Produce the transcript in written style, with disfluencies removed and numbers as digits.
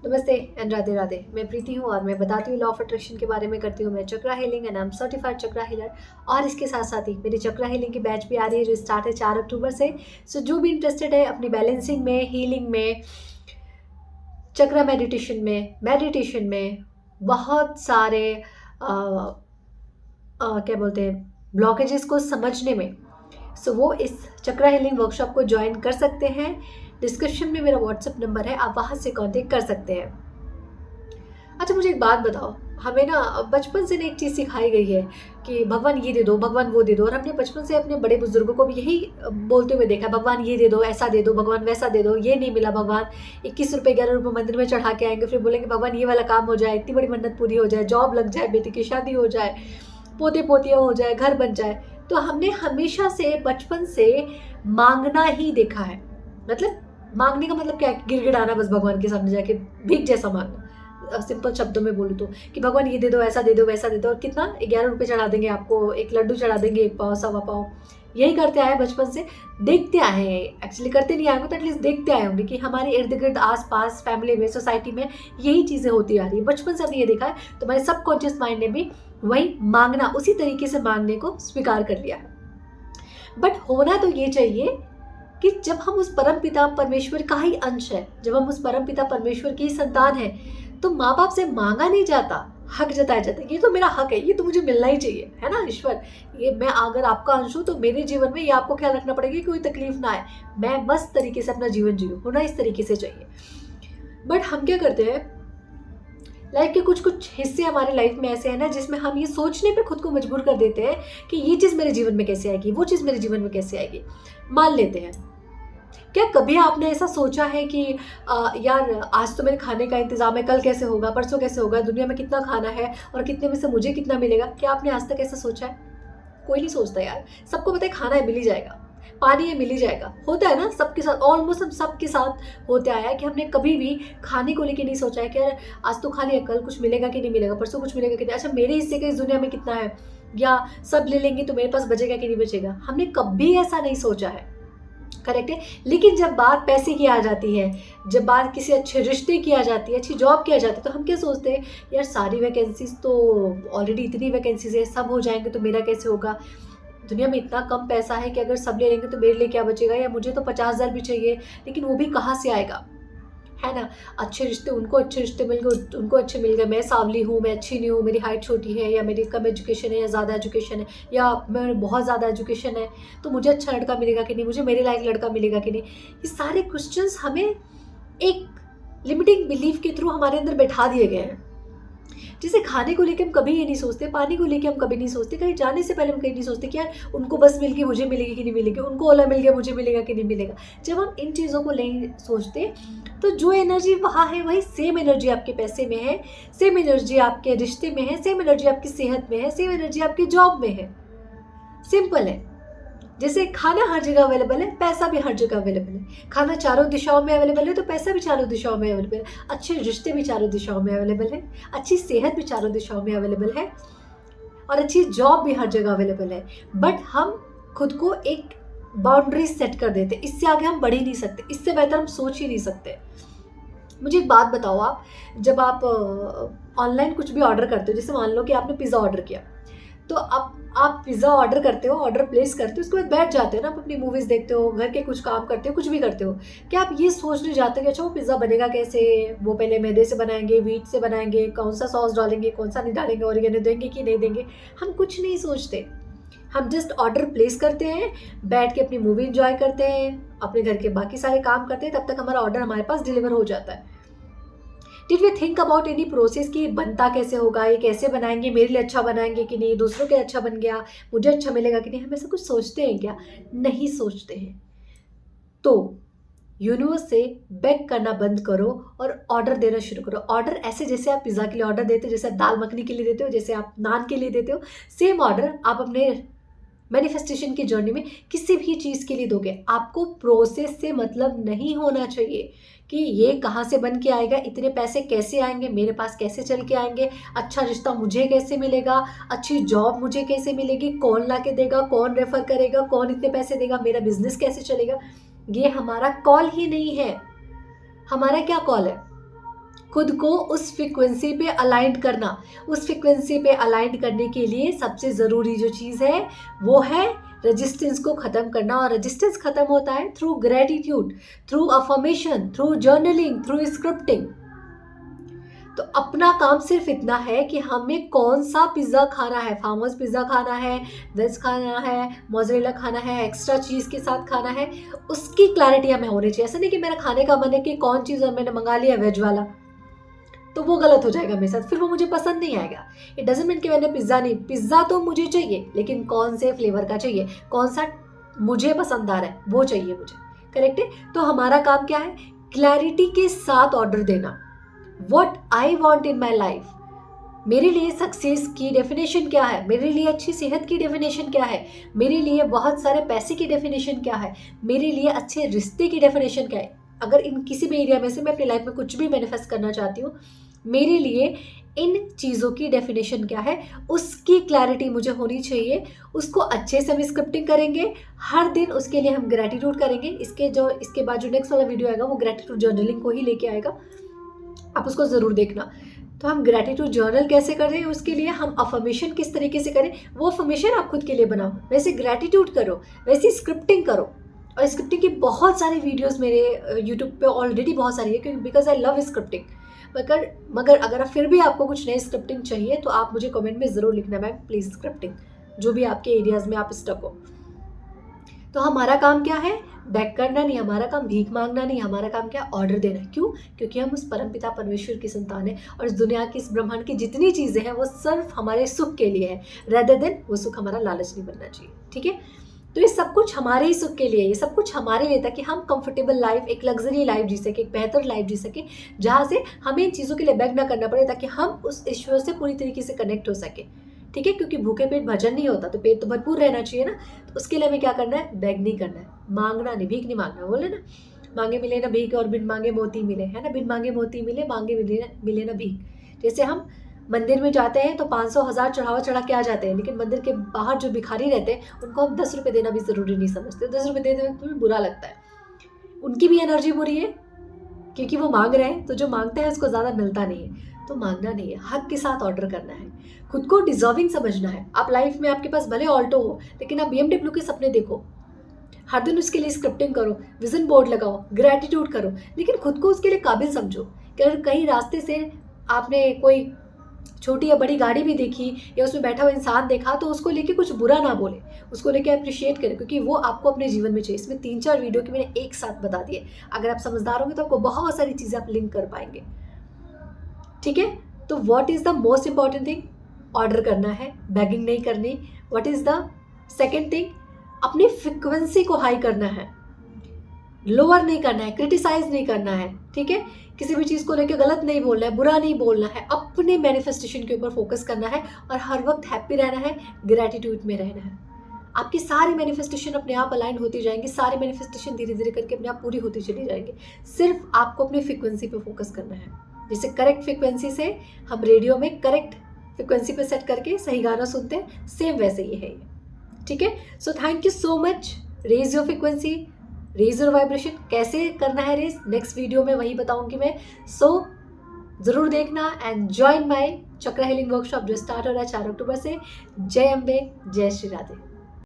नमस्ते एंड राधे राधे। मैं प्रीति हूँ और मैं बताती हूँ लॉ ऑफ अट्रैक्शन के बारे में, करती हूँ मैं chakra healing and I am certified chakra healer. और इसके साथ साथ ही मेरी चक्रा हीलिंग की बैच भी आ रही है जो स्टार्ट है 4 अक्टूबर से। सो जो भी इंटरेस्टेड है अपनी बैलेंसिंग में, हीलिंग में, चक्रा मेडिटेशन में बहुत सारे क्या बोलते हैं ब्लॉकेजेस को समझने में, सो वो इस चक्रा हीलिंग वर्कशॉप को ज्वाइन कर सकते हैं। डिस्क्रिप्शन में मेरा व्हाट्सएप नंबर है, आप वहाँ से कांटेक्ट कर सकते हैं। अच्छा, मुझे एक बात बताओ, हमें ना बचपन से ना एक चीज़ सिखाई गई है कि भगवान ये दे दो, भगवान वो दे दो। और हमने बचपन से अपने बड़े बुजुर्गों को भी यही बोलते हुए देखा, भगवान ये दे दो, ऐसा दे दो, भगवान वैसा दे दो। ये नहीं मिला भगवान, 21 रुपये 11 रुपये मंदिर में चढ़ा के आएंगे, फिर बोलेंगे भगवान ये वाला काम हो जाए, इतनी बड़ी मन्नत पूरी हो जाए, जॉब लग जाए, बेटी की शादी हो जाए, पोते पोतियाँ हो जाए, घर बन जाए। तो हमने हमेशा से बचपन से मांगना ही देखा है। मतलब मांगने का मतलब क्या है? गिड़गिड़ाना बस भगवान के सामने जाके, भीख जैसा मांगना। सिंपल शब्दों में बोलूँ तो कि भगवान ये दे दो, ऐसा दे दो, वैसा दे दो। और कितना 11 रुपये चढ़ा देंगे आपको, एक लड्डू चढ़ा देंगे, 1 पाव, 1.25 पाव। यही करते आए बचपन से, देखते आए हैं। एक्चुअली करते नहीं आए होंगे तो एटलीस्ट देखते आए होंगे कि हमारे इर्द गिर्द, आस पास, फैमिली में, सोसाइटी में यही चीज़ें होती आ रही है। बचपन से हमने ये देखा है, तो हमारे सबकॉन्शियस माइंड ने भी वही मांगना, उसी तरीके से मांगने को स्वीकार कर लिया है। बट होना तो ये चाहिए कि जब हम उस परम पिता परमेश्वर का ही अंश है, जब हम उस परम पिता परमेश्वर की ही संतान है, तो माँ बाप से मांगा नहीं जाता, हक जताया जाता है। ये तो मेरा हक है, ये तो मुझे मिलना ही चाहिए, है ना ईश्वर। ये मैं अगर आपका अंश हूँ तो मेरे जीवन में ये आपको ख्याल रखना पड़ेगा कि कोई तकलीफ ना आए, मैं बस तरीके से अपना जीवन जीऊँ, होना इस तरीके से चाहिए। बट हम क्या करते हैं, लाइफ के कुछ कुछ हिस्से हमारे लाइफ में ऐसे हैं ना, जिसमें हम ये सोचने पे खुद को मजबूर कर देते हैं कि ये चीज़ मेरे जीवन में कैसे आएगी, वो चीज़ मेरे जीवन में कैसे आएगी। मान लेते हैं, क्या कभी आपने ऐसा सोचा है कि यार आज तो मेरे खाने का इंतज़ाम है, कल कैसे होगा, परसों कैसे होगा, दुनिया में कितना खाना है और कितने में से मुझे कितना मिलेगा? क्या आपने आज तक ऐसा सोचा है? कोई नहीं सोचता यार। सबको पता है खाना है, मिल ही जाएगा, पानी है, मिल ही जाएगा। होता है ना सबके साथ, ऑलमोस्ट हम सबके साथ होते आया है कि हमने कभी भी खाने को लेके नहीं सोचा है कि यार आज तो खा लिया, कल कुछ मिलेगा कि नहीं मिलेगा, परसों कुछ मिलेगा कि नहीं, अच्छा मेरे हिस्से का इस दुनिया में कितना है, या सब ले लेंगे तो मेरे पास बचेगा कि नहीं बचेगा। हमने कभी ऐसा नहीं सोचा है, करेक्ट है। लेकिन जब बात पैसे की आ जाती है, जब बात किसी अच्छे रिश्ते की आ जाती है, अच्छी जॉब की आ जाती है, तो हम क्या सोचते हैं, यार सारी वैकेंसीज तो ऑलरेडी इतनी वैकेंसीज है, सब हो जाएंगे तो मेरा कैसे होगा। दुनिया में इतना कम पैसा है कि अगर सब ले लेंगे तो मेरे लिए क्या बचेगा, या मुझे तो 50,000 भी चाहिए, लेकिन वो भी कहाँ से आएगा, है ना। अच्छे रिश्ते, उनको अच्छे रिश्ते मिल गए, उनको अच्छे मिल गए, मैं सांवली हूँ, मैं अच्छी नहीं हूँ, मेरी हाइट छोटी है, या मेरी कम एजुकेशन है या ज़्यादा एजुकेशन है, या मैं बहुत ज़्यादा एजुकेशन है, तो मुझे अच्छा लड़का मिलेगा कि नहीं, मुझे मेरे लायक लड़का मिलेगा कि नहीं। ये सारे क्वेश्चंस हमें एक लिमिटिंग बिलीफ के थ्रू हमारे अंदर बैठा दिए गए हैं। जैसे खाने को लेके हम कभी ये नहीं सोचते, पानी को लेके हम कभी नहीं सोचते, कहीं जाने से पहले हम कहीं नहीं सोचते कि यार उनको बस मिल गई, मुझे मिलेगी कि नहीं मिलेगी, उनको ओला मिल गया, मुझे मिलेगा कि नहीं मिलेगा। जब हम इन चीज़ों को नहीं सोचते, तो जो एनर्जी वहाँ है वही सेम एनर्जी आपके पैसे में है, सेम एनर्जी आपके रिश्ते में है, सेम एनर्जी आपकी सेहत में है, सेम एनर्जी आपकी जॉब में है। सिंपल है। जैसे खाना हर जगह अवेलेबल है, पैसा भी हर जगह अवेलेबल है। खाना चारों दिशाओं में अवेलेबल है तो पैसा भी चारों दिशाओं में अवेलेबल है। अच्छे रिश्ते भी चारों दिशाओं में अवेलेबल है, अच्छी सेहत भी चारों दिशाओं में अवेलेबल है, और अच्छी जॉब भी हर जगह अवेलेबल है। बट हम खुद को एक बाउंड्री सेट कर देते, इससे आगे हम बढ़ ही नहीं सकते, इससे बेहतर हम सोच ही नहीं सकते। मुझे एक बात बताओ, आप जब आप ऑनलाइन कुछ भी ऑर्डर करते हो, जैसे मान लो कि आपने पिज़्ज़ा ऑर्डर किया, तो अब आप पिज़्ज़ा ऑर्डर करते हो, ऑर्डर प्लेस करते हो, उसके बाद बैठ जाते हो ना, आप अपनी मूवीज़ देखते हो, घर के कुछ काम करते हो, कुछ भी करते हो। क्या आप ये सोचने जाते हो कि अच्छा वो पिज़्ज़ा बनेगा कैसे, वो पहले मैदे से बनाएंगे, व्हीट से बनाएंगे, कौन सा सॉस डालेंगे, कौन सा नहीं डालेंगे, ऑरिगेनो देंगे कि नहीं देंगे? हम कुछ नहीं सोचते, हम जस्ट ऑर्डर प्लेस करते हैं, बैठ के अपनी मूवी इंजॉय करते हैं, अपने घर के बाकी सारे काम करते हैं, तब तक हमारा ऑर्डर हमारे पास डिलीवर हो जाता है। Did we think about any process कि बनता कैसे होगा, ये कैसे बनाएंगे, मेरे लिए अच्छा बनाएंगे कि नहीं, दूसरों के अच्छा बन गया, मुझे अच्छा मिलेगा कि नहीं? हम ऐसा कुछ सोचते हैं क्या? नहीं सोचते हैं। तो यूनिवर्स से बेग करना बंद करो और ऑर्डर देना शुरू करो। ऑर्डर ऐसे जैसे आप पिज़्ज़ा के लिए ऑर्डर देते हो, जैसे आप दाल मखनी के लिए देते हो, जैसे आप नान के लिए देते हो, सेम ऑर्डर आप अपने मैनिफेस्टेशन की जर्नी में किसी भी चीज़ के लिए दोगे। आपको प्रोसेस से मतलब नहीं होना चाहिए कि ये कहाँ से बन के आएगा, इतने पैसे कैसे आएंगे, मेरे पास कैसे चल के आएंगे, अच्छा रिश्ता मुझे कैसे मिलेगा, अच्छी जॉब मुझे कैसे मिलेगी, कौन ला के देगा, कौन रेफर करेगा, कौन इतने पैसे देगा, मेरा बिजनेस कैसे चलेगा। ये हमारा कॉल ही नहीं है। हमारा क्या कॉल है? खुद को उस फ्रिक्वेंसी पे अलाइंड करना। उस फ्रिक्वेंसी पे अलाइंड करने के लिए सबसे ज़रूरी जो चीज़ है वो है रेजिस्टेंस को ख़त्म करना। और रेजिस्टेंस ख़त्म होता है through gratitude, through affirmation, through journaling, through scripting. तो अपना काम सिर्फ इतना है कि हमें कौन सा पिज़्ज़ा खाना है, फार्म हाउस पिज़्ज़ा खाना है, वेज खाना है, मोज़रेला खाना है, एक्स्ट्रा चीज़ के साथ खाना है, उसकी क्लैरिटी हमें होनी चाहिए। ऐसा नहीं कि मेरा खाने का मन है कि कौन चीज़ मैंने मंगा लिया वेज वाला, तो वो गलत हो जाएगा मेरे साथ, फिर वो मुझे पसंद नहीं आएगा। इट डजंट मीन कि मैंने पिज़्ज़ा नहीं, पिज़्ज़ा तो मुझे चाहिए, लेकिन कौन से फ्लेवर का चाहिए, कौन सा मुझे पसंद आ रहा है वो चाहिए मुझे। करेक्ट है? तो हमारा काम क्या है? क्लैरिटी के साथ ऑर्डर देना। What I want in my life, मेरे लिए सक्सेस की डेफिनेशन क्या है, मेरे लिए अच्छी सेहत की डेफिनेशन क्या है, मेरे लिए बहुत सारे पैसे की डेफिनेशन क्या है, मेरे लिए अच्छे रिश्ते की डेफिनेशन क्या है। अगर इन किसी भी एरिया में से मैं अपनी लाइफ में कुछ भी मैनिफेस्ट करना चाहती हूँ, मेरे लिए इन चीज़ों की डेफिनेशन क्या है, उसकी क्लैरिटी मुझे होनी चाहिए। उसको अच्छे से हम स्क्रिप्टिंग करेंगे, हर दिन उसके लिए हम ग्रेटिट्यूड करेंगे। इसके बाद जो नेक्स्ट वाला वीडियो आएगा वो ग्रेटिट्यूड जर्नलिंग को ही लेके आएगा, आप उसको ज़रूर देखना। तो हम ग्रेटिट्यूड जर्नल कैसे करें, उसके लिए हम अफर्मेशन किस तरीके से करें, वो अफर्मेशन आप खुद के लिए बनाओ, वैसे ग्रेटिट्यूड करो, वैसे स्क्रिप्टिंग करो। और स्क्रिप्टिंग की बहुत सारी वीडियोस मेरे यूट्यूब पे ऑलरेडी बहुत सारी है, क्योंकि बिकॉज आई लव स्क्रिप्टिंग। मगर अगर फिर भी आपको कुछ नई स्क्रिप्टिंग चाहिए तो आप मुझे कमेंट में ज़रूर लिखना, मैम प्लीज़ स्क्रिप्टिंग, जो भी आपके एरियाज़ में आप स्टक हो। तो हमारा काम क्या है? बैक करना नहीं, हमारा काम भीख मांगना नहीं, हमारा काम क्या है? ऑर्डर देना है। क्यों? क्योंकि हम उस परमपिता परमेश्वर की संतान है, और इस दुनिया की, इस ब्रह्मांड की जितनी चीज़ें हैं वो सिर्फ हमारे सुख के लिए है, रेदर देन वो सुख हमारा लालच नहीं बनना चाहिए। ठीक है? तो ये सब कुछ हमारे ही सुख के लिए, ये सब कुछ हमारे लिए, ताकि हम कंफर्टेबल लाइफ, एक लग्जरी लाइफ जी सके, एक बेहतर लाइफ जी सके, जहाँ से हमें इन चीज़ों के लिए बैक ना करना पड़े, ताकि हम उस ईश्वर से पूरी तरीके से कनेक्ट हो सके। ठीक है? क्योंकि भूखे पेट भजन नहीं होता, तो पेट तो भरपूर रहना चाहिए ना। तो उसके लिए हमें क्या करना है? बैग नहीं करना है, मांगना नहीं, भीख नहीं मांगना। बोले ना, मांगे मिले ना भीख, और बिन मांगे मोती मिले, है ना। बिन मांगे मोती मिले, मांगे मिले ना भीख। जैसे हम मंदिर में जाते हैं तो 500,000 चढ़ावा चढ़ा के आ जाते हैं, लेकिन मंदिर के बाहर जो भिखारी रहते हैं उनको हम 10 रुपये देना भी ज़रूरी नहीं समझते। 10 रुपये देते वक्त तुम्हें बुरा लगता है, उनकी भी एनर्जी बुरी है, क्योंकि वो मांग रहे हैं, तो जो मांगते हैं उसको ज़्यादा मिलता नहीं है। तो मांगना नहीं है, हक के साथ ऑर्डर करना है, खुद को डिजर्विंग समझना है। आप लाइफ में, आपके पास भले ऑल्टो हो, लेकिन आप BMW के सपने देखो, हर दिन उसके लिए स्क्रिप्टिंग करो, विजन बोर्ड लगाओ, ग्रेटिट्यूड करो, लेकिन खुद को उसके लिए काबिल समझो। कि अगर कहीं रास्ते से आपने कोई छोटी या बड़ी गाड़ी भी देखी, या उसमें बैठा हुआ इंसान देखा, तो उसको लेके कुछ बुरा ना बोले, उसको लेके अप्रिशिएट करें, क्योंकि वो आपको अपने जीवन में चाहिए। इसमें 3-4 वीडियो की मैंने एक साथ बता दिए। अगर आप समझदार होंगे तो आपको बहुत सारी चीज़ें आप लिंक कर पाएंगे। ठीक है? तो what is the most important thing? Order करना है, बैगिंग नहीं करनी। What is the second thing? अपनी फ्रिक्वेंसी को हाई करना है, लोअर नहीं करना है, क्रिटिसाइज नहीं करना है। ठीक है? किसी भी चीज़ को लेकर गलत नहीं बोलना है, बुरा नहीं बोलना है, अपने मैनिफेस्टेशन के ऊपर फोकस करना है, और हर वक्त हैप्पी रहना है, ग्रेटिट्यूड में रहना है। आपकी सारी मैनिफेस्टेशन अपने आप अलाइन होती जाएंगी, सारी मैनिफेस्टेशन धीरे धीरे करके अपने आप पूरी होती चली जाएंगी। सिर्फ आपको अपनी फ्रिक्वेंसी पे फोकस करना है। जैसे करेक्ट फ्रिक्वेंसी से हम रेडियो में करेक्ट फ्रिक्वेंसी पे सेट करके सही गाना सुनते हैं, सेम वैसे ही है ये। ठीक है? So thank you so much. Raise your frequency, raise your vibration. कैसे करना है रेज, नेक्स्ट वीडियो में वही बताऊंगी मैं। सो ज़रूर देखना एंड ज्वाइन माय चक्र हीलिंग वर्कशॉप, जो स्टार्ट हो रहा है 4 अक्टूबर से। जय अम्बे, जय श्री राधे।